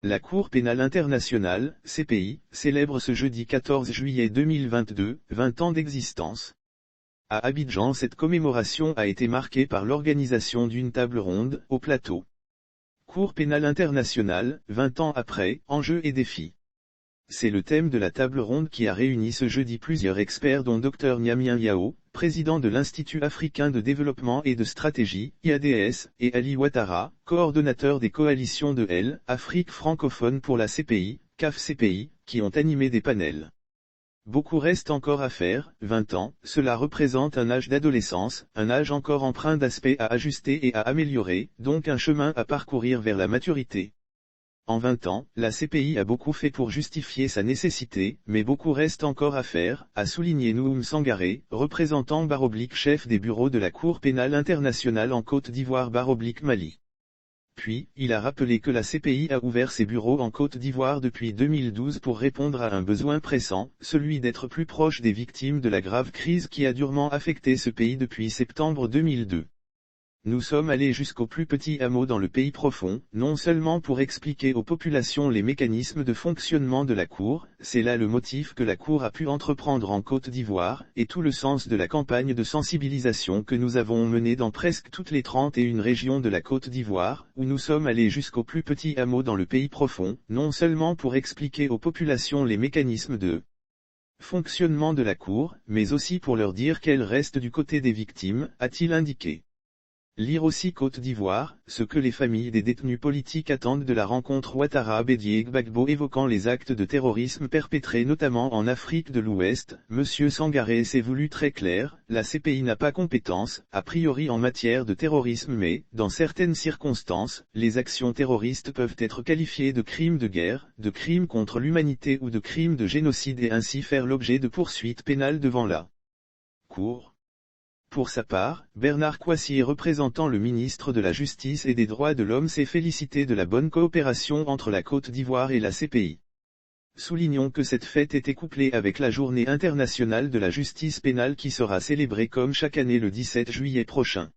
La Cour pénale internationale, CPI, célèbre ce jeudi 14 juillet 2022, 20 ans d'existence. À Abidjan, cette commémoration a été marquée par l'organisation d'une table ronde, au plateau. Cour pénale internationale, 20 ans après, enjeux et défis. C'est le thème de la table ronde qui a réuni ce jeudi plusieurs experts dont Dr Niamien Yao, président de l'Institut africain de développement et de stratégie, IADS, et Ali Ouattara, coordonnateur des coalitions de L, Afrique francophone pour la CPI, CAF-CPI, qui ont animé des panels. Beaucoup reste encore à faire, 20 ans, cela représente un âge d'adolescence, un âge encore empreint d'aspects à ajuster et à améliorer, donc un chemin à parcourir vers la maturité. En 20 ans, la CPI a beaucoup fait pour justifier sa nécessité, mais beaucoup reste encore à faire, a souligné Nouhoum Sangaré, représentant chef des bureaux de la Cour pénale internationale en Côte d'Ivoire Mali. Puis, il a rappelé que la CPI a ouvert ses bureaux en Côte d'Ivoire depuis 2012 pour répondre à un besoin pressant, celui d'être plus proche des victimes de la grave crise qui a durement affecté ce pays depuis septembre 2002. Nous sommes allés jusqu'au plus petit hameau dans le pays profond, non seulement pour expliquer aux populations les mécanismes de fonctionnement de la Cour, c'est là le motif que la Cour a pu entreprendre en Côte d'Ivoire, et tout le sens de la campagne de sensibilisation que nous avons menée dans presque toutes les 31 régions de la Côte d'Ivoire, où nous sommes allés jusqu'au plus petit hameau dans le pays profond, non seulement pour expliquer aux populations les mécanismes de fonctionnement de la Cour, mais aussi pour leur dire qu'elle reste du côté des victimes, a-t-il indiqué. Lire aussi Côte d'Ivoire, ce que les familles des détenus politiques attendent de la rencontre Ouattara-Bédié-Gbagbo évoquant les actes de terrorisme perpétrés notamment en Afrique de l'Ouest. Monsieur Sangaré s'est voulu très clair, la CPI n'a pas compétence, a priori en matière de terrorisme mais, dans certaines circonstances, les actions terroristes peuvent être qualifiées de crimes de guerre, de crimes contre l'humanité ou de crimes de génocide et ainsi faire l'objet de poursuites pénales devant la Cour. Pour sa part, Bernard Coissier représentant le ministre de la Justice et des Droits de l'Homme s'est félicité de la bonne coopération entre la Côte d'Ivoire et la CPI. Soulignons que cette fête était couplée avec la Journée internationale de la justice pénale qui sera célébrée comme chaque année le 17 juillet prochain.